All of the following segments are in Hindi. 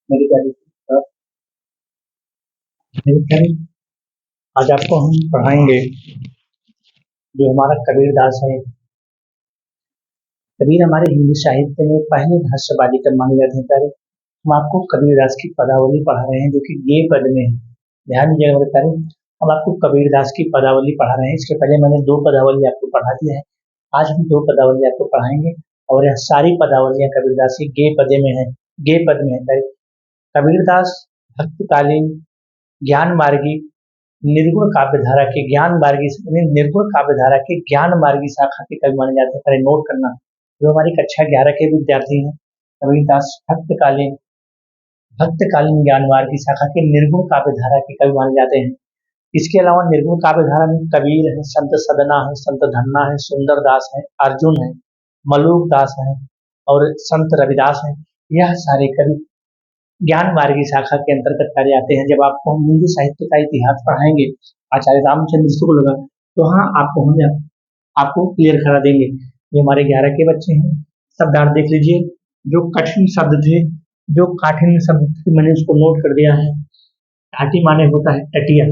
मेरे प्यारे मेरे प्यारे, आज आपको हम पढ़ाएंगे जो हमारा कबीरदास है। कबीर हमारे हिंदी साहित्य में पहले रहस्यवादी माने जाते हैं। प्यारे, हम आपको कबीरदास की पदावली पढ़ा रहे हैं जो कि गे पद में है। ध्यान दीजिएगा मेरे प्यारे, हम आपको कबीरदास की पदावली पढ़ा रहे हैं। इसके पहले मैंने 2 पदावली आपको पढ़ा दिया है। आज हम 2 पदावली आपको पढ़ाएंगे और यह सारी पदावलियां कबीरदास की गे पदे में है। गे पद में है प्यारे। कबीरदास भक्तकालीन ज्ञान मार्गी निर्गुण काव्य धारा के ज्ञान मार्गी निर्गुण काव्य धारा के ज्ञान मार्गी शाखा के कवि माने जाते हैं। पहले नोट करना, जो हमारी कक्षा 11 के विद्यार्थी हैं, कबीरदास भक्तकालीन ज्ञान मार्गी शाखा के निर्गुण काव्य धारा के कवि माने जाते हैं। इसके अलावा निर्गुण काव्य धारा में कबीर है, संत सदना है, संत धन्ना है, सुंदर दास है, अर्जुन है, मलूक दास है और संत रविदास है। यह सारे कवि ज्ञान मार्गी शाखा के अंतर्गत कार्य आते हैं। जब आपको हम हिंदी साहित्य का इतिहास पढ़ाएंगे आचार्य रामचंद्र शुक्ल का, तो हाँ आपको क्लियर करा देंगे। ये हमारे 11 के बच्चे हैं। शब्दार्थ देख लीजिए। जो कठिन शब्द थे, जो कठिन शब्द थे, मैंने उसको नोट कर दिया है। टाटी माने होता है टटिया।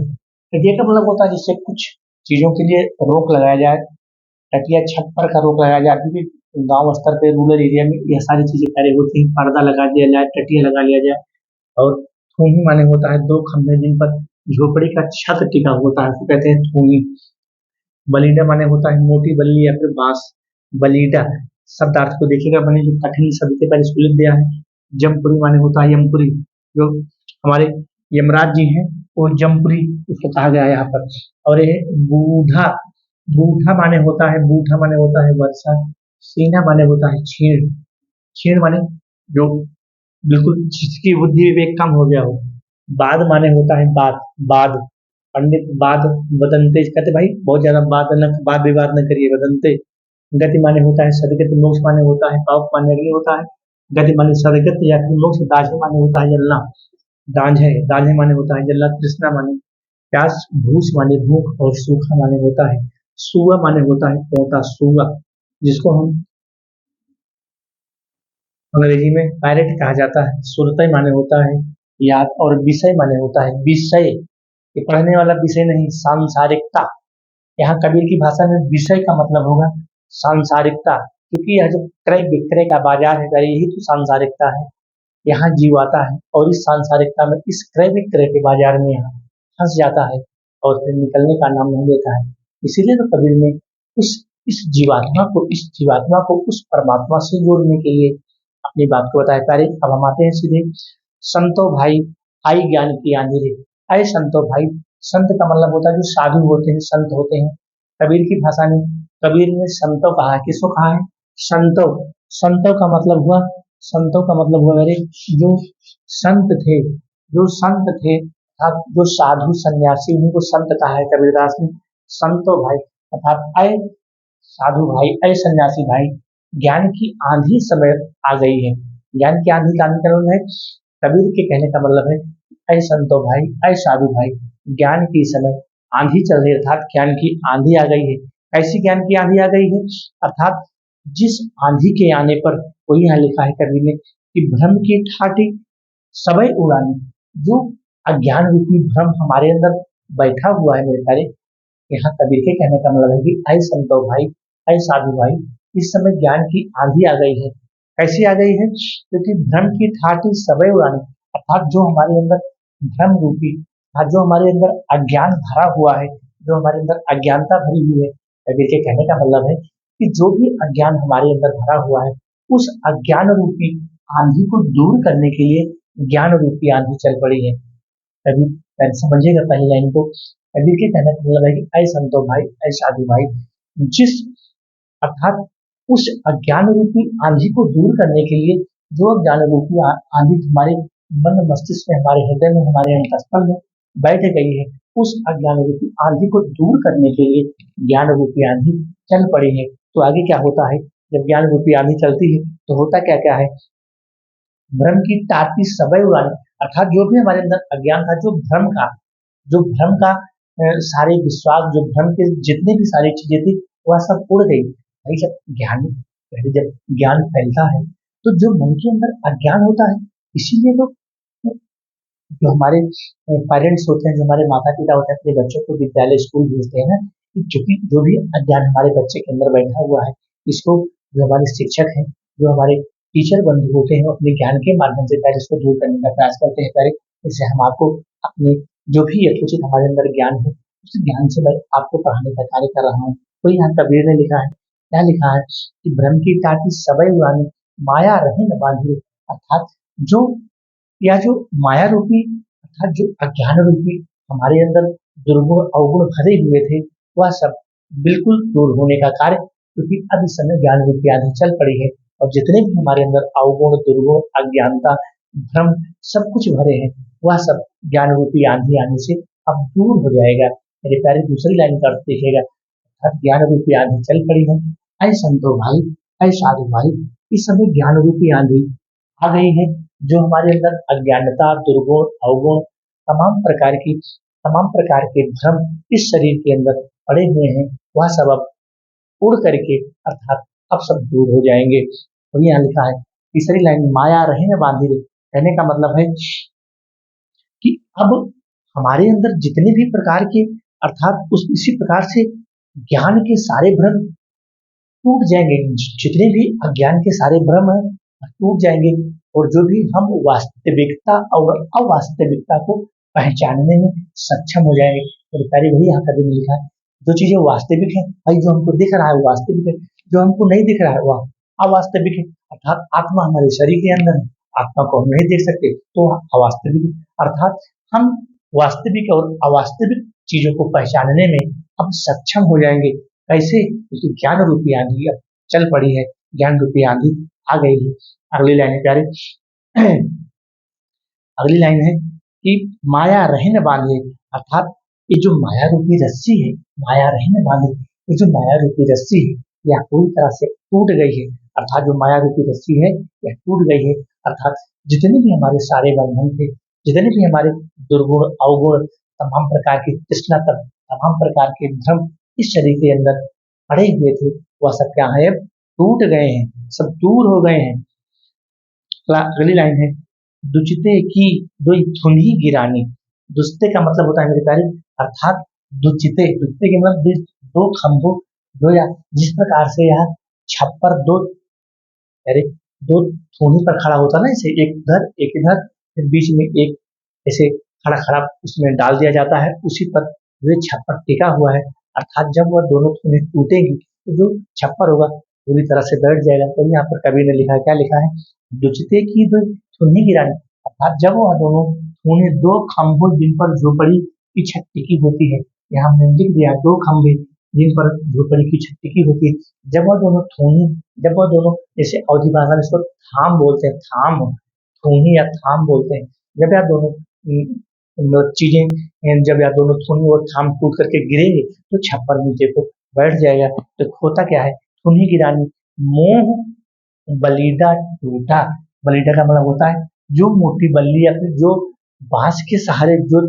टटिया का मतलब होता है जिससे कुछ चीजों के लिए रोक लगाया जाए। टटिया छत पर का रोक लगाया जाए। अभी भी गांव स्तर पे रूरल एरिया में यह सारी चीजें कार्य होती हैं। पर्दा लगा दिया जाए, टटिया लगा लिया जाए। और थूही माने होता है 2 खंभे जिन पर झोपड़ी का छत टिका होता है, उसको कहते हैं थूही। बलीडा माने होता है मोटी बल्ली या फिर बांस। बलीडा शब्दार्थ को देखिएगा, मैंने जो कठिन शब्द के पहले इसको लिख दिया है। जमपुरी माने होता है यमपुरी। जो हमारे यमराज जी हैं वो जमपुरी उसको कहा गया है यहाँ पर। और ये बूढ़ा, बूढ़ा माने होता है, बूढ़ा माने होता है वर्षा। सीना माने होता है छीण। छीण माने जो बिल्कुल जिसकी बुद्धि विवेक कम हो गया हो। बाद माने होता है बात, बाद। पंडित बाद बदनते कहते भाई बहुत ज्यादा बात न वाद विवाद न करिए, बदनते। गति माने होता है सदगति। मोक्ष माने होता है पाप माने अग्नि होता है। गति माने सदगति या फिर मोक्ष। दाझे माने होता है जलना। दाझे दाझे माने होता है जलना। तृष्णा माने प्यास। भूस माने भूख और सूखा माने होता है सुआ माने होता है तोता, सुआ जिसको हम अंग्रेजी में पायरेट कहा जाता है। सुरतय माने होता है याद। और विषय माने होता है विषय, ये पढ़ने वाला विषय नहीं, सांसारिकता। यहाँ कबीर की भाषा में विषय का मतलब होगा सांसारिकता, क्योंकि यह जो क्रय विक्रय का बाजार है यही तो सांसारिकता है। यहाँ जीव आता है और इस सांसारिकता में, इस क्रय विक्रय के बाजार में यहाँ फंस जाता है और फिर निकलने का नाम नहीं लेता है। इसीलिए तो कबीर ने उस इस जीवात्मा को उस परमात्मा से जोड़ने के लिए अपनी बात को बताया। प्यारे, अब हम आते हैं सीधे संतो भाई आई ज्ञान की आंधी रे। आए संतो भाई, संत का मतलब होता है जो साधु होते हैं, संत होते हैं। कबीर की भाषा में कबीर ने संतो कहा है। किसको कहा है? संतो। संतो का मतलब हुआ, संतों का मतलब हुआ मेरे जो संत थे, जो संत थे अर्थात जो साधु सन्यासी, उन्हीं को संत कहा है कबीरदास ने। संतो भाई अर्थात अय साधु भाई, अय सन्यासी भाई, ज्ञान की आंधी समय आ गई है। ज्ञान की आंधी का मतलब है, कबीर के कहने का मतलब है अय संतो भाई, अय साधु भाई, ज्ञान की समय आंधी चल रही है अर्थात ज्ञान की आंधी आ गई है। ऐसी ज्ञान की आंधी आ गई है अर्थात जिस आंधी के आने पर, वही यहाँ लिखा है कबीर ने कि भ्रम की ठाठी सबई उड़ानी। जो अज्ञान रूपी भ्रम हमारे अंदर बैठा हुआ है मेरे प्यारे, यहाँ कबीर के कहने का मतलब है कि अय संतो भाई, अय साधु भाई, इस समय ज्ञान की आंधी आ गई है। कैसी आ गई है? क्योंकि भ्रम की ठाठी सबे उड़ानी, अर्थात जो हमारे अंदर भ्रम रूपी, जो हमारे अंदर अज्ञान भरा हुआ है, जो हमारे अंदर अज्ञानता भरी हुई है, कबीर के कहने का मतलब है कि जो भी अज्ञान हमारे अंदर भरा हुआ है, उस अज्ञान रूपी आंधी को दूर करने के लिए ज्ञान रूपी आंधी चल पड़ी है। कभी पहले समझिएगा पहली लाइन को। कबीर के कहने का मतलब है कि ऐ संतो भाई, ऐ साधु भाई, जिस अर्थात उस अज्ञान रूपी आंधी को दूर करने के लिए, जो अज्ञान रूपी आंधी हमारे मन मस्तिष्क में, हमारे हृदय में, हमारे अंतस्थल में बैठ गई है, उस अज्ञान रूपी आंधी को दूर करने के लिए ज्ञान रूपी आंधी चल पड़ी है। तो आगे क्या होता है जब ज्ञान रूपी आंधी चलती है, तो होता क्या क्या है? भ्रम की टाटी सबई उड़ानी, अर्थात जो भी हमारे अंदर अज्ञान था, जो भ्रम का सारे विश्वास, जो भ्रम के जितनी भी सारी चीजें थी, वह सब उड़ गई। भाई जब ज्ञान, पहले जब ज्ञान फैलता है तो जो मन के अंदर अज्ञान होता है, इसीलिए तो जो हमारे पेरेंट्स होते हैं, जो हमारे माता पिता होते हैं, अपने बच्चों को विद्यालय स्कूल भेजते हैं ना, कि जो भी अज्ञान हमारे बच्चे के अंदर बैठा हुआ है, इसको जो हमारे शिक्षक हैं, जो हमारे टीचर बंधु होते हैं, वो अपने ज्ञान के माध्यम से पहले इसको दूर करने का प्रयास करते हैं। पहले इससे हम आपको अपने जो भी यथोचित हमारे अंदर ज्ञान है, उस ज्ञान से मैं आपको पढ़ाने का कार्य कर रहा हूँ। तो यहाँ कबीर ने लिखा है, क्या लिखा है कि भ्रम की टाटी सबई उड़ानी, माया रहे न बांधे। अर्थात जो या जो माया रूपी अर्थात जो अज्ञान रूपी हमारे अंदर दुर्गुण अवगुण भरे हुए थे, वह सब बिल्कुल दूर होने का कार्य, क्योंकि अब इस समय ज्ञान रूपी आंधी चल पड़ी है, और जितने भी हमारे अंदर अवगुण दुर्गुण अज्ञानता भ्रम सब कुछ भरे हैं, वह सब ज्ञान रूपी आंधी आने से अब दूर हो जाएगा। मेरे प्यारे दूसरी लाइन का अर्थ देखिएगा, अर्थात ज्ञान रूपी आंधी चल पड़ी है। ऐ संतो भाई, ऐ साधु भाई, इस समय ज्ञान रूपी आंधी आ गई है। जो हमारे अंदर अज्ञानता दुर्गुण अवगुण तमाम प्रकार के भ्रम इस शरीर के अंदर पड़े हुए हैं, वह सब अब उड़ करके अर्थात अब सब दूर हो जाएंगे। और यहाँ लिखा है तीसरी लाइन, माया रहे न बांधे। कहने का मतलब है कि अब हमारे अंदर जितने भी प्रकार के अर्थात उस इसी प्रकार से ज्ञान के सारे भ्रम टूट जाएंगे। जितने भी अज्ञान के सारे भ्रम हैं टूट जाएंगे, और जो भी हम वास्तविकता और अवास्तविकता को पहचानने में सक्षम हो जाएंगे। तो प्यारे वही यहाँ कभी लिखा है, जो चीजें वास्तविक है भाई, जो हमको दिख रहा है वो वास्तविक है, जो हमको नहीं दिख रहा है वह अवास्तविक है। अर्थात आत्मा हमारे शरीर के अंदर है, आत्मा को हम नहीं देख सकते तो अवास्तविक है। अर्थात हम वास्तविक और अवास्तविक चीजों को पहचानने में अब सक्षम हो जाएंगे। कैसे? क्योंकि ज्ञान रूपी आंधी अब चल पड़ी है, ज्ञान रूपी आंधी आ गई है। अगली लाइन है प्यारे अगली लाइन है कि माया रहे न बांधे। अर्थात ये जो माया रूपी रस्सी है, माया रहे न बांधे, ये जो माया रूपी रस्सी है यह पूरी तरह से टूट गई है। अर्थात जो माया रूपी रस्सी है यह टूट गई है। अर्थात जितने भी हमारे सारे बंधन थे, जितने भी हमारे दुर्गुण अवगुण तमाम प्रकार की तृष्णा तमाम प्रकार के भ्रम इस शरीर के अंदर पड़े हुए थे, वह सब क्या है, टूट गए हैं, सब दूर हो गए हैं। अगली लाइन है, दुचिते की दुई धुनी गिरानी। दुस्ते का मतलब होता है मेरे प्यारे, अर्थात दुचिते के मतलब दो खंभों, दो या जिस प्रकार से यह छप्पर दो अरे दो धुनी पर खड़ा होता है ना, इसे एक इधर फिर बीच में एक ऐसे खड़ा खड़ा उसमें डाल दिया जाता है, उसी पर जो छप्पर टिका हुआ है। अर्थात जब वह दोनों धुनी टूटेगी तो जो छप्पर होगा पूरी तरह से बैठ जाएगा। तो यहाँ पर कवि ने लिखा है, क्या लिखा है, दुचते की दो धुनी गिरानी। अर्थात जब वह दोनों धुनी दो खंभों जिन पर झोपड़ी की छत टिकी होती है, यहाँ हमने लिख दिया दो खंभे जिन पर झोपड़ी की छत टिकी होती है, जब वह दोनों जैसे अवधि भाषा में इसको थाम बोलते हैं, थाम थूनी या थाम बोलते हैं। जब यह दोनों चीजें जब यह दोनों थूनी और थाम टूट करके गिरेंगे तो छप्पर नीचे को बैठ जाएगा। तो होता क्या है, थूनी गिरानी मोह बलीदा टूटा। बलीदा का मतलब होता है जो मोटी बल्ली या फिर जो बांस के सहारे जो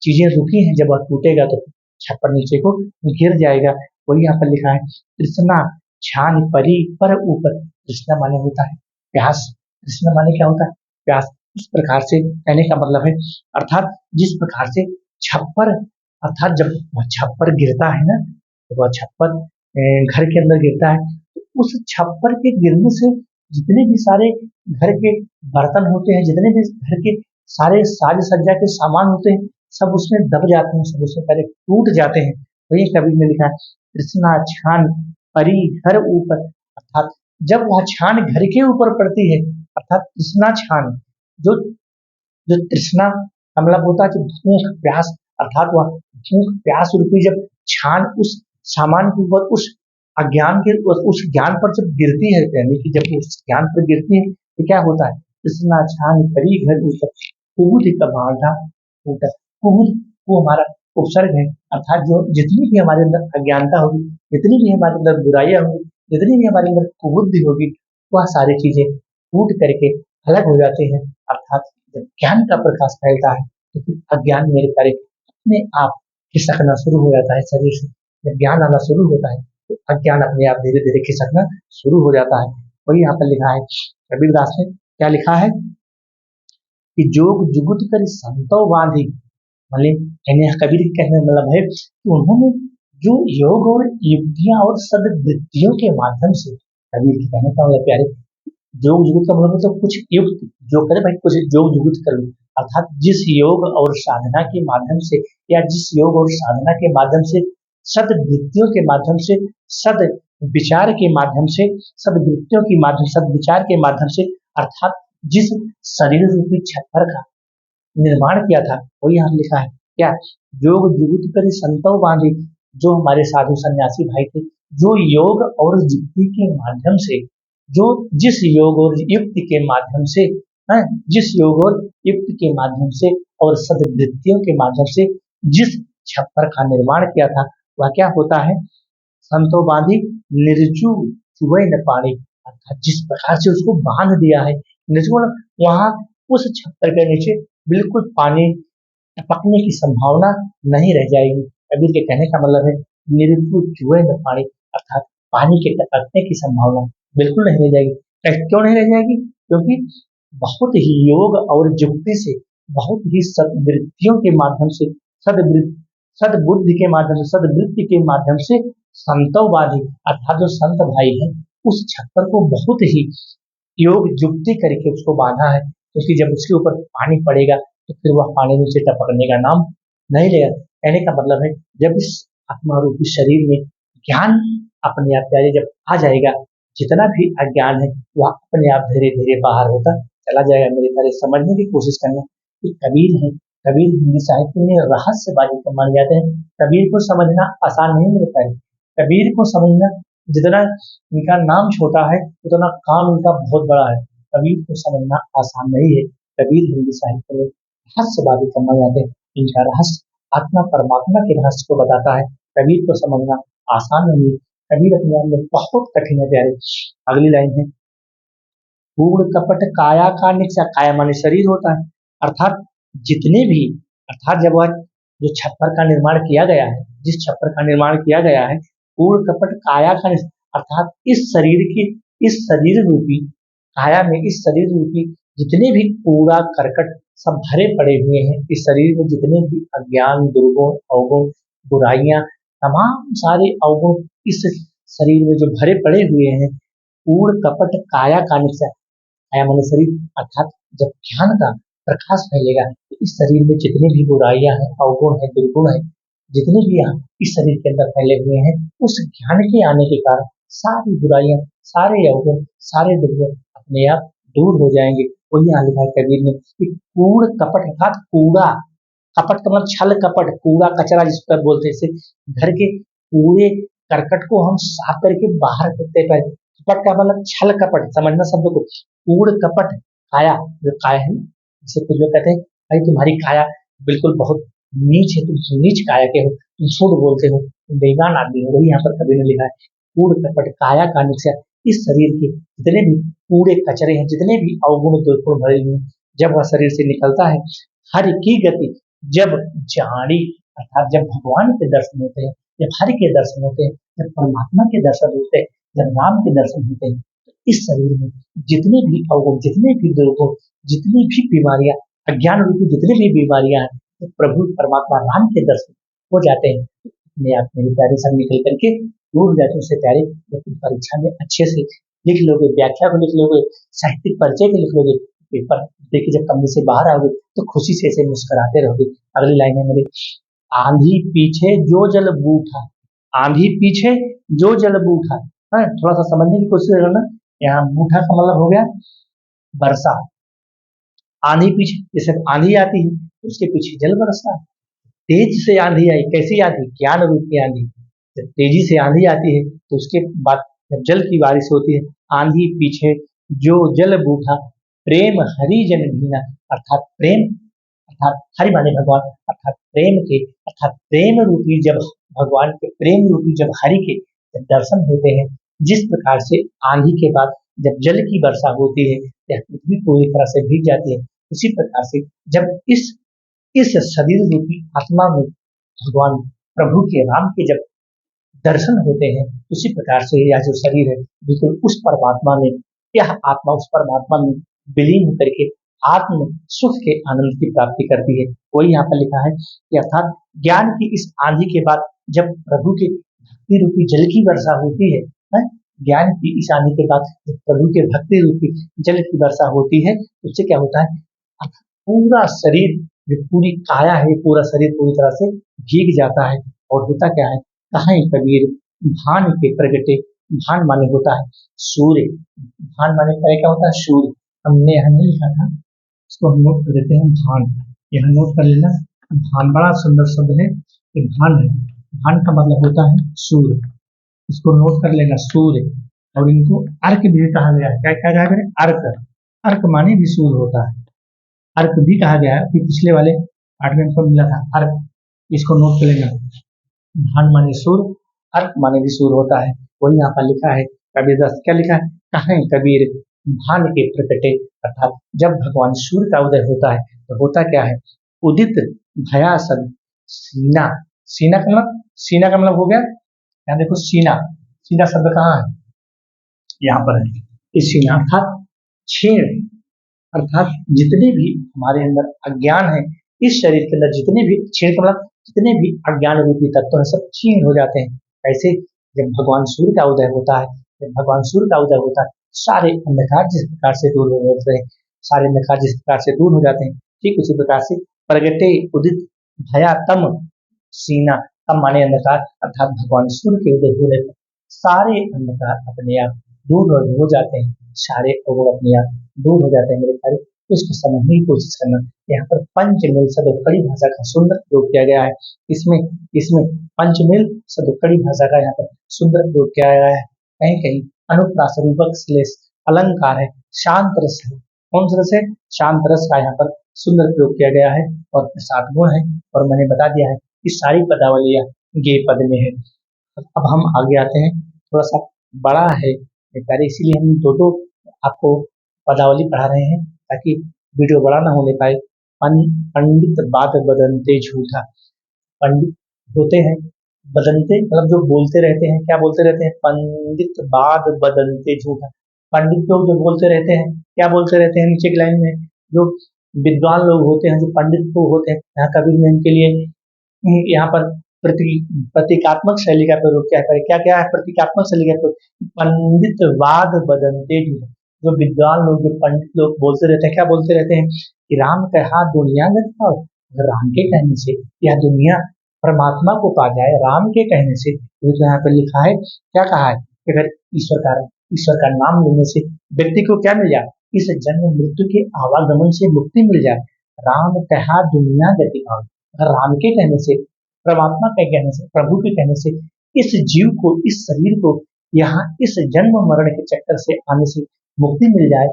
चीजें रुकी हैं, जब वह टूटेगा तो छप्पर नीचे को गिर जाएगा। वही यहाँ पर लिखा है, कृष्णा छान परी पर ऊपर। कृष्णा माने होता है प्यास, कृष्णा माने क्या होता है, प्यास। इस प्रकार से कहने का मतलब है, अर्थात जिस प्रकार से छप्पर अर्थात जब वह छप्पर गिरता है ना, जब वह छप्पर घर के अंदर गिरता है तो उस छप्पर के गिरने से जितने भी सारे घर के बर्तन होते हैं, जितने भी घर के सारे साज सज्जा के सामान होते हैं, सब उसमें दब जाते हैं, सब उसमें पहले टूट जाते हैं। वही कवि ने लिखा है, कृष्णा छान परी घर ऊपर। अर्थात जब वह छान घर के ऊपर पड़ती है, अर्थात कृष्णा छान जो जो तृष्णा का मतलब होता है कि भूख प्यास, अर्थात वह भूख प्यास रूपी जब छान उस सामान के ऊपर उस अज्ञान के उस ज्ञान पर जब गिरती है, यानी कि जब उस ज्ञान पर गिरती है तो क्या होता है, कृष्णा छान परी घर ऊपर कुबुद का बांधा टूटा। कुबुद वो हमारा उपसर्ग है, अर्थात जो जितनी भी हमारे अंदर अज्ञानता होगी, जितनी भी हमारे अंदर बुराइयां होगी, जितनी भी हमारे अंदर कुबुद्धि होगी, वह सारी चीजें टूट करके अलग हो जाते हैं। अर्थात जब ज्ञान का प्रकाश फैलता है तो फिर अज्ञान मेरे कार्य अपने आप खिसकना शुरू हो जाता है शरीर से। जब ज्ञान आना शुरू होता है तो अज्ञान अपने आप धीरे धीरे खिसकना शुरू हो जाता है। वही यहाँ पर लिखा है कबीरदास ने, क्या लिखा है, कि जोग जुगुत कर संतो बांधी, मतलब कबीर के कहने का मतलब है कि उन्होंने जो योग और युक्तियां और सदवृत्तियों के माध्यम से, कबीर के कहने का मतलब प्यारे, योग जुगुत का मतलब तो कुछ युक्त जो करे भाई, कुछ योग जुगुत कर लो, अर्थात जिस योग और साधना के माध्यम से, या जिस योग और साधना के माध्यम से, सदवृत्तियों के माध्यम से, सद विचार के माध्यम से, सदवृत्तियों के माध्यम, सद विचार के माध्यम से, अर्थात जिस शरीर रूपी छप्पर का निर्माण किया था, वो यहाँ लिखा है क्या, योग जुगुत कर संतो बांधी, जो हमारे साधु सन्यासी भाई थे, जो योग और युक्ति के माध्यम से, जो जिस योग और युक्ति के माध्यम से, है, जिस योग और युक्ति के माध्यम से और सदवृत्तियों के माध्यम से जिस छप्पर का निर्माण किया था, वह क्या होता है, संतो बांधी निर्जु चुबे न पानी, अर्थात जिस प्रकार से उसको बांध दिया है, निर्जु मतलब वहां उस छप्पर के नीचे बिल्कुल पानी टपकने की संभावना नहीं रह जाएगी। कबीर के कहने का मतलब है निर्जु चुबे न पानी, अर्थात पानी के टपकने की संभावना बिल्कुल नहीं रह जाएगी। क्यों नहीं रह जाएगी, क्योंकि बहुत ही योग और युक्ति से, बहुत ही सदवृत्तियों के माध्यम से, सदवृत्ति सदबुद्धि के माध्यम से, सदवृत्ति के माध्यम से संतोवादी, अर्थात जो संत भाई है, उस छप्पर को बहुत ही योग युक्ति करके उसको बांधा है, क्योंकि जब उसके ऊपर पानी पड़ेगा तो फिर वह पानी नीचे टपकने का नाम नहीं लेगा। कहने का मतलब है जब इस आत्मा रूपी शरीर में ज्ञान अपने आप प्यारे जब आ जाएगा, जितना भी अज्ञान है वह अपने आप धीरे धीरे बाहर होता चला जाएगा। मेरे प्यारे समझने की कोशिश करना कि कबीर है, कबीर हिंदी साहित्य में रहस्यवादी को मान जाते हैं। कबीर को समझना आसान नहीं मेरे प्यारे, कबीर को समझना, जितना इनका नाम छोटा है उतना काम इनका बहुत बड़ा है। कबीर को समझना आसान नहीं है। कबीर हिंदी साहित्य में रहस्यवादी को मान जाते हैं। इनका रहस्य आत्मा परमात्मा के रहस्य को बताता है। कबीर को समझना आसान नहीं है, कबीर अपने आप में बहुत कठिन है प्यारे। अगली लाइन है, कूड़ कपट काया का निक्षा, काया माने शरीर होता है, अर्थात जितने भी, अर्थात जब वह जो छप्पर का निर्माण किया गया है, जिस छप्पर का निर्माण किया गया है, कूड़ कपट काया का निक्षा, अर्थात इस शरीर की, इस शरीर रूपी काया में, इस शरीर रूपी जितने भी कूड़ा करकट सब भरे पड़े हुए हैं, इस शरीर में जितने भी अज्ञान, दुर्गुण, अवगुण, बुराइयां, तमाम सारे अवगुण इस शरीर में जो भरे पड़े हुए हैं, कूड़ कपट काया का निक्षा, काया माने शरीर, अर्थात जब ज्ञान का प्रकाश फैलेगा तो इस शरीर में जितनी भी बुराइयां हैं, अवगुण है, दुर्गुण है, जितने भी यहाँ इस शरीर के अंदर फैले हुए हैं, उस ज्ञान के आने के कारण सारी बुराइयां, सारे अवगुण, सारे दुर्गुण अपने आप दूर हो जाएंगे। वही यहाँ लिखा है कबीर ने कि कूड़ कपट, अर्थात कूड़ा, कपट का मतलब छल कपट, कूड़ा कचरा जिसको बोलते हैं, इसे घर के कूड़े करकट को हम साफ करके बाहर फेंकते हैं। कपट का मतलब छल कपट, समझना शब्द को। कूड़ कपट काया, जो काया है, जिसे कुछ लोग कहते हैं भाई तुम्हारी काया बिल्कुल बहुत नीच है, तुम नीच काया के हो, तुम झूठ बोलते हो, तुम बेईमान आदमी हो। वही यहाँ पर कबीर ने लिखा है, कूड़ कपट काया का निश्चय, इस शरीर के जितने भी कूड़े कचरे हैं, जितने भी अवगुण दुर्गुण भरे हुए हैं, जब वह शरीर से निकलता है, हर की गति जब जानी, अर्थात जब भगवान के दर्शन होते हैं, जब हरि के दर्शन होते हैं, जब परमात्मा के दर्शन होते हैं, जब राम के दर्शन होते हैं, तो इस शरीर में जितने भी अवगुण, जितने भी दुर्गुण, जितनी भी बीमारियां, अज्ञान रूपी जितनी भी बीमारियां हैं, तो प्रभु परमात्मा राम के दर्शन हो जाते हैं, अपने आप मेरे प्यारे सब निकल करके दूर हो जाते हैं। उससे प्यारे जब तुम परीक्षा में अच्छे से लिख लोगे, व्याख्या को लिख लोगे, साहित्यिक परिचय को लिख लोगे, पेपर देखिए जब कमरे से बाहर आओगे तो खुशी से ऐसे मुस्कुराते रहोगे। अगली लाइन है मेरी, आंधी पीछे जो जल बूठा, आंधी पीछे जो जल बूठा, है थोड़ा सा समझने की कोशिश करना। यहाँ बूठा का मतलब हो गया वर्षा, आंधी पीछे, जैसे आंधी आती है तो उसके पीछे जल बरसता है। तेज से आंधी आई, कैसी आंधी, ज्ञान रूप की आंधी। जब तेजी से आंधी आती है तो उसके बाद जब जल की बारिश होती है, आंधी पीछे जो जल बूठा, प्रेम हरि जन भीना, अर्थात प्रेम, अर्थात हरि माने भगवान, अर्थात प्रेम के, अर्थात प्रेम रूपी जब भगवान के, प्रेम रूपी जब हरि के जब दर्शन होते हैं, जिस प्रकार से आंधी के बाद जब जल की वर्षा होती है, यह पृथ्वी पूरी तरह से भीग जाती है, उसी प्रकार से जब इस शरीर रूपी आत्मा में भगवान प्रभु के राम के जब दर्शन होते हैं, उसी प्रकार से यह जो शरीर है बिल्कुल उस परमात्मा में, यह आत्मा उस परमात्मा में विलीन होकर के आत्म सुख के आनंद की प्राप्ति करती है। वही यहाँ पर लिखा है कि अर्थात ज्ञान की इस आंधी के बाद जब प्रभु के भक्ति रूपी जल की वर्षा होती है, ज्ञान की इस आंधी के बाद जब प्रभु के भक्ति रूपी जल की वर्षा होती है तो उससे क्या होता है, अर्थात पूरा शरीर, जो पूरी काया है, पूरा शरीर पूरी तरह से भीग जाता है। और होता क्या है, कहाँ कबीर भान के प्रगटे, भान माने होता है सूर्य, भान माने क्या होता है, सूर्य। हमने यहाँ नहीं लिखा था, इसको हम नोट कर देते हैं, भान, यहाँ नोट कर लेना। भान बड़ा सुंदर शब्द है, ये भान है, भान का मतलब होता है सूर्य, इसको नोट कर लेना, सूर्य। और इनको अर्क भी कहा गया है, क्या क्या कहा गया है, अर्क, अर्क माने भी सूर्य होता है, अर्क भी कहा गया है, फिर पिछले वाले पाठ में हमको मिला था अर्क, इसको नोट कर लेना। भान माने सूर्य, अर्क माने भी सूर्य होता है। वही यहाँ पर लिखा है, कबीर दास क्या लिखा है, कहें कबीर भान के प्रकटे, अर्थात जब भगवान सूर्य का उदय होता है तो होता क्या है, उदित भया सब सीना, सीना का मतलब, सीना का मतलब हो गया, यहाँ देखो सीना, सीना शब्द कहाँ है, यहाँ पर है, इस सीना अर्थात छेड़, अर्थात जितने भी हमारे अंदर अज्ञान है, इस शरीर के अंदर जितने भी छेड़ का मतलब जितने भी अज्ञान रूपी तत्व है सब क्षीण हो जाते हैं। ऐसे जब भगवान सूर्य का उदय होता है, जब भगवान सूर्य का उदय होता है, सारे अंधकार जिस प्रकार से दूर हो जाते हैं, सारे अंधकार जिस प्रकार से दूर हो जाते हैं, ठीक उसी प्रकार से प्रगटे उदित भया तम सीना, तम माने अंधकार, अर्थात भगवान सूर्य के उदय होने पर सारे अंधकार अपने आप दूर हो जाते हैं, सारे अवगुण अपने आप दूर हो जाते हैं। मेरे प्यारे, इसको समझने की कोशिश करना। यहाँ पर पंचमेल सदुक्कड़ी भाषा का सुंदर प्रयोग किया गया है, इसमें इसमें पंचमेल सदुक्कड़ी भाषा का यहाँ पर सुंदर प्रयोग किया गया है। कहीं कहीं अनुप्रास रूपक श्लेष अलंकार है, शांत रस है, कौन सा रस है, शांत रस का यहाँ पर सुंदर प्रयोग किया गया है, और सात गुण है, और मैंने बता दिया है कि सारी पदावलियां गे पद में है। अब हम आगे आते हैं, थोड़ा सा बड़ा है प्यारे, इसीलिए हम दो दो आपको पदावली पढ़ा रहे हैं ताकि वीडियो बड़ा ना होने पाए। पंडित बात बदनते झूठा, पंडित होते हैं बदनते, मतलब जो बोलते रहते हैं, क्या बोलते रहते हैं, पंडित बात बदनते झूठा, पंडित लोग जो बोलते रहते हैं, क्या बोलते रहते हैं, नीचे की लाइन में जो विद्वान लोग होते हैं, जो पंडित लोग होते हैं, यहाँ कबीर ने इनके लिए यहाँ पर प्रतीकात्मक शैली का प्रयोग क्या है, क्या क्या है प्रतीकात्मक शैली का प्रयोग, पंडित वाद बदनते झूठा, जो विद्वान लोग, जो पंडित लोग बोलते रहते हैं, क्या बोलते रहते हैं कि राम कहा दुनिया गति, अगर राम के कहने से यह दुनिया परमात्मा को पा जाए, राम के कहने से, तो यहाँ पर लिखा है, क्या कहा है कि अगर ईश्वर का नाम लेने से व्यक्ति को क्या मिल जाए, इस जन्म मृत्यु के आवागमन से मुक्ति मिल जाए, राम कहा दुनिया गति पाओ, अगर राम के कहने से, परमात्मा के कहने से, प्रभु के कहने से इस जीव को, इस शरीर को यहाँ इस जन्म मरण के चक्कर से आने से मुक्ति मिल जाए।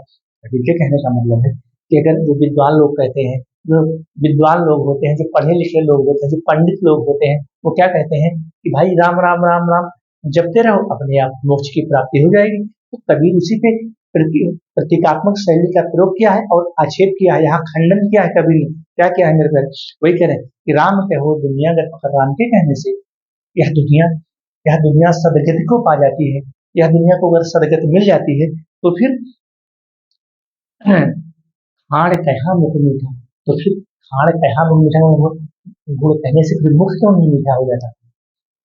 कबीर के कहने का मतलब है कि अगर जो विद्वान लोग कहते हैं, जो विद्वान लोग होते हैं, जो पढ़े लिखे लोग होते हैं, जो पंडित लोग होते हैं, वो क्या कहते हैं कि भाई राम राम राम राम जपते रहो, अपने आप मोक्ष की प्राप्ति हो जाएगी। तो कबीर उसी पे प्रतीकात्मक शैली का प्रयोग किया है और आक्षेप किया है, यहाँ खंडन किया है कबीर ने, क्या किया है मेरे प्यारे, वही कह रहे हैं कि राम कहो दुनिया राम के कहने से यह दुनिया सदगति को पा जाती है, यह दुनिया को अगर सदगति मिल जाती है तो फिर खाड़ कहा मुख मीठा, तो फिर खाड़ कहा मुख मीठा, गुड़ कहने से फिर मुख क्यों नहीं मीठा हो जाता।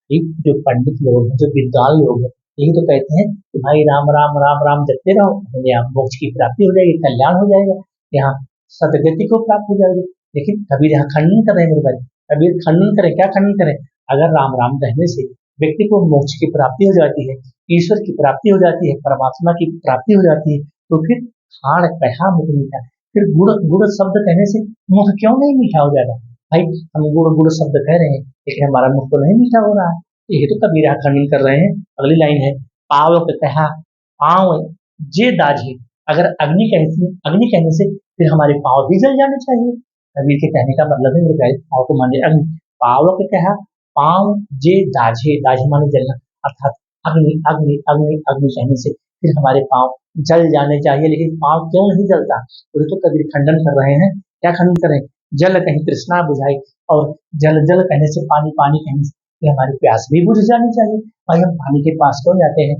एक जो पंडित लोग हैं, जो विद्वान लोग हैं, यही तो कहते हैं कि भाई राम राम राम राम जपते रहो, अपने आप मोक्ष की प्राप्ति हो जाएगी, कल्याण हो जाएगा, यहाँ सदगति को प्राप्त हो जाएगी। लेकिन कबीर यहाँ खंडन कर रहे हैं मेरे भाई, कबीर खंडन करें, क्या खंडन करें, अगर राम राम कहने से व्यक्ति को मोक्ष की प्राप्ति हो जाती है, ईश्वर की प्राप्ति हो जाती है, परमात्मा की प्राप्ति हो जाती है, तो फिर खाड़ कहा मुख मीठा, फिर गुड़ गुड़ शब्द कहने से मुख क्यों नहीं मीठा हो जाएगा। भाई हम गुड़ गुड़ शब्द कह रहे हैं लेकिन हमारा मुख तो नहीं मीठा हो रहा है, ये तो कबीर यहाँ खंडन कर रहे हैं। अगली लाइन है, पावक कहा पाँव जे दाझे, अगर अग्नि कहने से फिर हमारे पाँव भी जल जाने चाहिए। कबीर के कहने का मतलब है मेरे भाई, पाँव को माने अग्नि, पावक कहा पाँव जे दाझे, दाझे माने जलना, अर्थात अग्नि अग्नि अग्नि अग्नि कहने से फिर हमारे पाँव जल जाने चाहिए, लेकिन पाँव क्यों नहीं जलता, वो तो कबीर खंडन कर रहे हैं। क्या खंडन करें, जल कहीं तृष्णा बुझाई, और जल जल कहने से पानी पानी कहने से हमारी प्यास भी बुझ जानी चाहिए। भाई हम पानी के पास क्यों जाते हैं,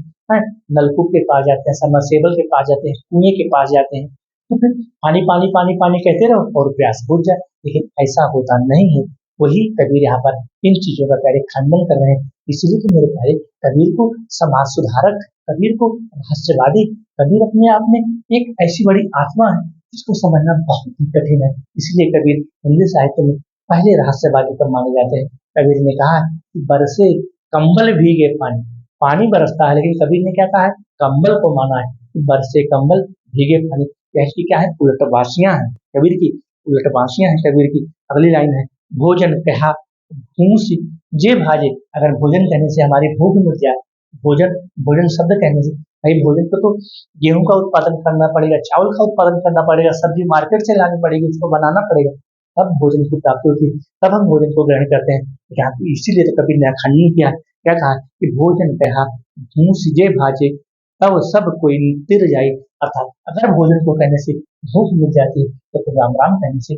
नलकूप के पास जाते हैं, सबमर्सिबल के पास जाते हैं, कुएं के पास जाते हैं, तो फिर पानी पानी पानी पानी कहते रहो और प्यास बुझ जाए, लेकिन ऐसा होता नहीं है। वही कबीर यहाँ पर इन चीजों का प्यारे खंडन कर रहे हैं। इसीलिए तो मेरे प्यारे कबीर को समाज सुधारक, कबीर को रहस्यवादी, कबीर अपने आप में एक ऐसी बड़ी आत्मा है जिसको समझना बहुत ही कठिन है। इसलिए कबीर हिंदी साहित्य में पहले रहस्यवादी कब माने जाते हैं। कबीर ने कहा कि बरसे कंबल भीगे पानी, पानी बरसता है लेकिन कबीर ने क्या कहा है, कंबल को माना है कि बरसे कंबल भीगे पानी। कहती क्या है, उलटवासियां हैं कबीर की, उलटवासियां हैं कबीर की। अगली लाइन है, भोजन कहा भूस जे भाजे, अगर भोजन कहने से हमारी भूख मिट जाए, भोजन भोजन शब्द कहने से, भाई भोजन को तो गेहूं का उत्पादन करना पड़ेगा, चावल का उत्पादन करना पड़ेगा, सब्जी मार्केट से लानी पड़ेगी, उसको बनाना पड़ेगा, तब भोजन की प्राप्ति होती है, तब हम भोजन को ग्रहण करते हैं। यहाँ पे इसीलिए तो कबीर ने खंडन किया, क्या कहा कि भोजन कहा भूस जे भाजे तब सब कोई तिर जाए, अर्थात अगर भोजन को कहने से भूख मिट जाती है तो फिर राम राम कहने से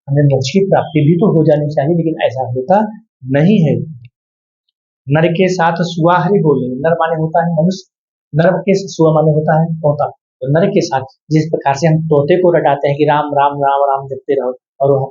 हमें मोक्ष की प्राप्ति भी तो हो जानी चाहिए, लेकिन ऐसा होता नहीं है। नर के साथ सुआ हरि बोले, नर माने होता है मनुष्य, नर के सुआ माने होता है तोता, तो नर के साथ जिस प्रकार से हम तोते को रटाते हैं कि राम राम राम राम जपते रहो, और वह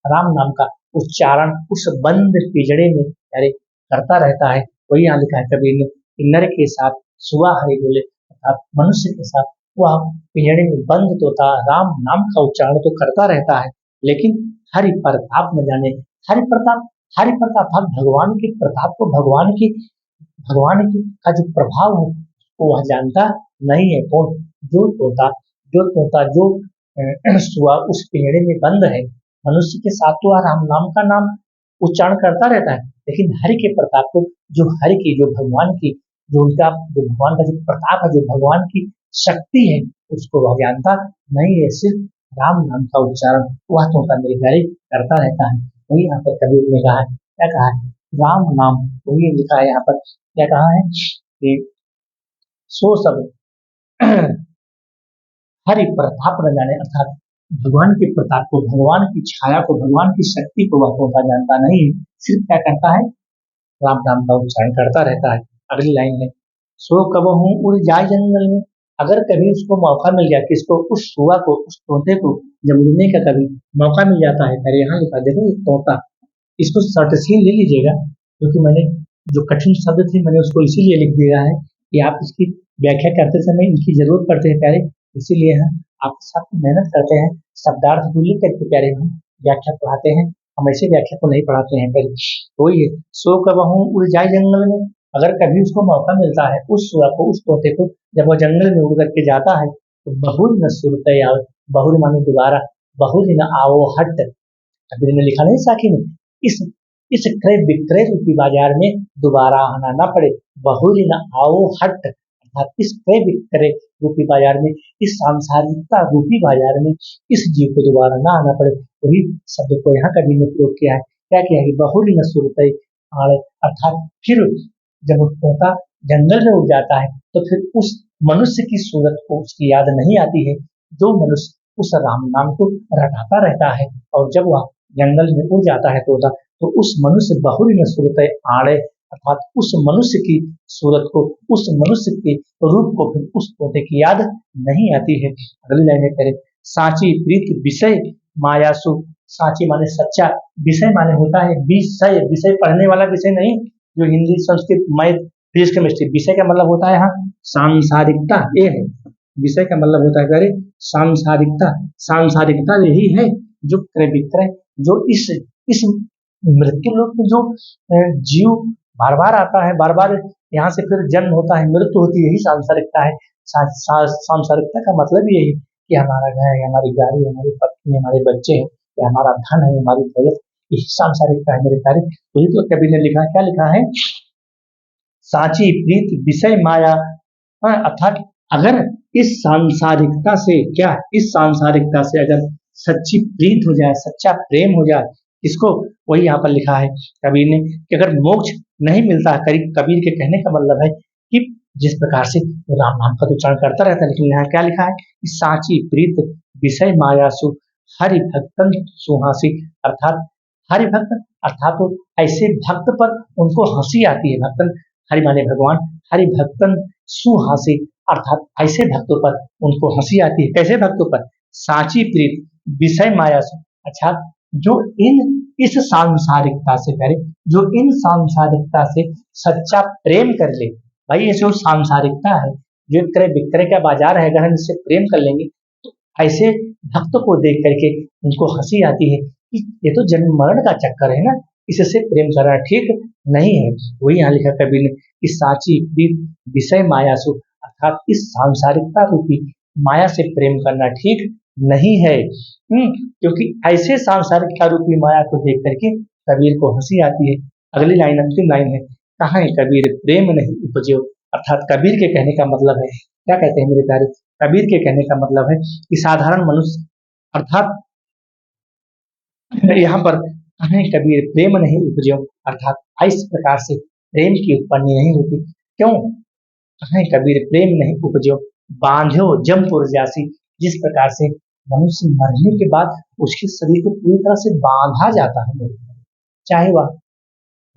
राम नाम का उच्चारण उस बंद पिंजड़े में अरे करता रहता है, वही यहाँ लिखा है कबीर ने कि नर के साथ सुआ हरि बोले, अर्थात मनुष्य के साथ वह पिंजड़े में बंद तोता राम नाम का उच्चारण तो करता रहता है, लेकिन हरि प्रताप न जाने। हरि प्रताप, हरि प्रताप भगवान के प्रताप को, भगवान की का जो प्रभाव है वो वह जानता नहीं है। कौन? जो सुआ उस पिंजड़े में बंद है, मनुष्य के साथ तो राम नाम का नाम उच्चारण करता रहता है, लेकिन हरि के प्रताप को, जो हरि की, जो भगवान की, जो उनका, जो भगवान का जो प्रताप है, जो भगवान की शक्ति है, उसको वह जानता नहीं है। सिर्फ राम नाम का उच्चारण वह तोता मेरे प्यारे करता रहता है। वही यहाँ पर कबीर ने कहा है, क्या कहा है, राम नाम, वही लिखा है यहाँ पर, क्या कहा है कि सो सब हरि प्रताप न जाने, अर्थात भगवान के प्रताप को, भगवान की छाया को, भगवान की शक्ति को वह तोता जानता नहीं है, सिर्फ क्या करता है, राम नाम का उच्चारण करता रहता है। अगली लाइन है, सो कब हूँ उड़ जाए जंगल में, अगर कभी उसको मौका मिल गया, किसको, उस सुआ को, उस तोते को जब उड़ने का कभी मौका मिल जाता है, अरे यहाँ लिखा देखो ये तोता, इसको शॉर्ट सीन ले लीजिएगा, क्योंकि मैंने जो कठिन शब्द थे मैंने उसको इसीलिए लिख दिया है कि आप इसकी व्याख्या करते समय इनकी जरूरत पड़ती है प्यारे, इसीलिए हम आपके साथ मेहनत करते हैं, शब्दार्थ को लिख करके प्यारे हम व्याख्या पढ़ाते हैं, हम ऐसे व्याख्या को नहीं पढ़ाते हैं पहले। वही है, सो कब हूँ उड़ जाए जंगल में, अगर कभी उसको मौका मिलता है, उस सुआ को, उस तोते को, जब वो जंगल में उड़ करके जाता है, तो बहुर न सुरत आओ, बहुर मानो दोबारा, बहुर न आओ हट, कबीर ने लिखा नहीं साखी में, इस इस क्रय विक्रय रूपी बाजार में दोबारा आना ना पड़े, बहुरी न आओ हट, अर्थात इस क्रय विक्रय रूपी बाजार में, इस सांसारिकता रूपी बाजार में इस जीव को दोबारा ना आना पड़े। वही शब्द को यहाँ कबीर ने प्रयोग किया है, क्या किया है, बहुरी न सुरत आड़े, अर्थात फिर जब तोता जंगल में उड़ जाता है तो फिर उस मनुष्य की सूरत को उसकी याद नहीं आती है, जो मनुष्य उस राम नाम को रटाता रहता है, और जब वह जंगल में उड़ जाता है तोता, तो उस मनुष्य बहुरी में सूरत आड़े, अर्थात उस मनुष्य की सूरत को, उस मनुष्य के रूप को फिर उस तोते की याद नहीं आती है। अगली लाइन करें, साची प्रीत विषय मायासु, साची माने सच्चा, विषय माने होता है विषय, विषय पढ़ने वाला विषय नहीं, जो Hindi Sanskrit math physics chemistry, विषय का मतलब होता है यहाँ सांसारिकता, ये है विषय का मतलब होता है, अरे सांसारिकता, सांसारिकता यही है जो क्रय विक्रय, जो इस मृत्यु लोक में जो जीव बार बार आता है, बार बार यहाँ से फिर जन्म होता है, मृत्यु होती है, यही सांसारिकता है। सांसारिकता का मतलब यही कि हमारा घर है, हमारी गाड़ी, हमारी पत्नी, हमारे बच्चे हैं, या हमारा धन है, हमारी दौलत, यही सांसारिकता है मेरे प्यारे। वही तो कबीर ने लिखा, क्या लिखा है, साची प्रीत विषय माया, अर्थात अगर इस सांसारिकता से, क्या इस सांसारिकता से अगर सच्ची प्रीत हो जाए, सच्चा प्रेम हो जाए, इसको, वही यहाँ पर लिखा है कबीर ने कि अगर मोक्ष नहीं मिलता, कबीर के कहने का मतलब है कि जिस प्रकार से राम नाम का उच्चारण करता रहता है, लेकिन यहाँ क्या लिखा है, साची प्रीत विषय मायासु हरि भक्तन सुहासी, अर्थात हरि भक्त, अर्थात तो ऐसे भक्त पर उनको हंसी आती है, भक्तन हरि माने भगवान, हरि भक्तन सुहासी, अर्थात ऐसे भक्तों पर उनको हंसी आती है। कैसे भक्तों पर, साची प्रीत विषय माया से। अच्छा, जो इस सांसारिकता से प्यारे, जो इन सांसारिकता से सच्चा प्रेम कर ले, भाई ये जो सांसारिकता है, जो क्रय विक्रय का बाजार है, अगर हम इससे प्रेम कर लेंगे तो ऐसे भक्त को देख करके उनको हंसी आती है कि ये तो जन्म मरण का चक्कर है ना, इससे प्रेम करना ठीक नहीं है। वही यहाँ लिखा कवि ने कि साची प्रीत विषय माया सु, अर्थात इस सांसारिकता रूपी माया से प्रेम करना ठीक नहीं है। क्योंकि ऐसे सांसारिकता रूपी माया को देख करके कबीर को हंसी आती है। अगली लाइन, अंतिम लाइन है, कहाँ है कबीर प्रेम नहीं उपजो। अर्थात कबीर के कहने का मतलब है, क्या कहते हैं मेरे प्यारे, कबीर के कहने का मतलब है कि साधारण मनुष्य, अर्थात यहाँ पर कहाँ कबीर प्रेम नहीं उपजो, अर्थात इस प्रकार से प्रेम की उत्पत्ति नहीं होती। क्यों? कहाँ कबीर प्रेम नहीं उपजो, बांधो जमपुर जासी। जिस प्रकार से मनुष्य मरने के बाद उसके शरीर को पूरी तरह से बांधा जाता है, चाहे वह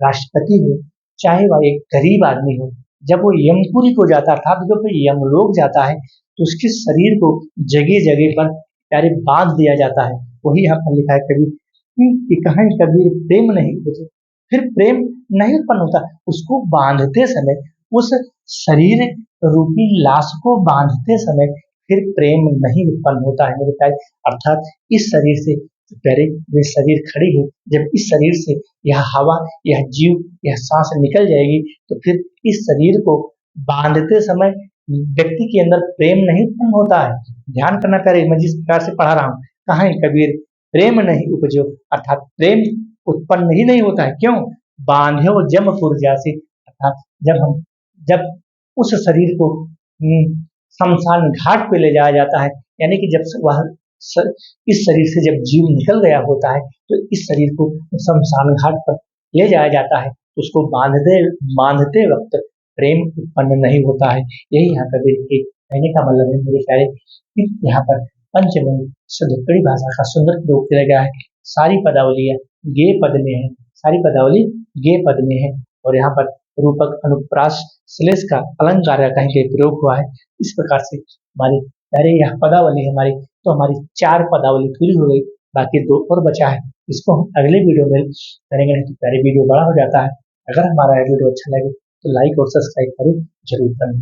राष्ट्रपति हो, चाहे वह एक गरीब आदमी हो, जब वो यमपुरी को जाता था, जब वो यमलोक जाता है तो उसके शरीर को जगह जगह पर प्यारे बांध दिया जाता है। वही यहाँ पर लिखा है कभी कि कहाँ कबीर प्रेम नहीं होते, फिर प्रेम नहीं उत्पन्न होता। उसको बांधते समय, उस शरीर रूपी लाश को बांधते समय फिर प्रेम नहीं उत्पन्न होता है मेरे प्यारे। अर्थात इस शरीर से प्यारे, वे शरीर खड़ी है, जब इस शरीर से यह हवा, यह जीव, यह सांस निकल जाएगी तो फिर इस शरीर को बांधते समय व्यक्ति के अंदर प्रेम नहीं उत्पन्न होता है। ध्यान करना प्यारे, मैं जिस प्रकार से पढ़ा रहा हूँ, कहाँ है कबीर प्रेम नहीं उपजो, अर्थात प्रेम उत्पन्न ही नहीं होता है। क्यों? बांध्यो जमपुर जासी, अर्थात जब उस शरीर को शमशान घाट पे ले जाया जाता है, यानी कि जब वह इस शरीर से जब जीव निकल गया होता है तो इस शरीर को शमशान घाट पर ले जाया जाता है, तो उसको बांधते वक्त प्रेम उत्पन्न नहीं होता है। यही यहाँ कबीर के कहने का मतलब है मेरे प्यारे, यहाँ पर पंचमनी सदुक्कड़ी भाषा का सुंदर प्रयोग किया गया है। सारी पदावलियां गे पद में है, सारी पदावली गे पद में है, और यहाँ पर रूपक अनुप्रास श्लेष का अलंकार का कहीं कहीं प्रयोग हुआ है। इस प्रकार से हमारी प्यारे यह पदावली हमारी, तो हमारी 4 पदावली पूरी हो गई, बाकी 2 और बचा है। इसको हम अगले वीडियो में करेंगे, नहीं तो प्यारे वीडियो बड़ा हो जाता है। अगर हमारा वीडियो अच्छा लगे तो लाइक और सब्सक्राइब करें जरूर करें।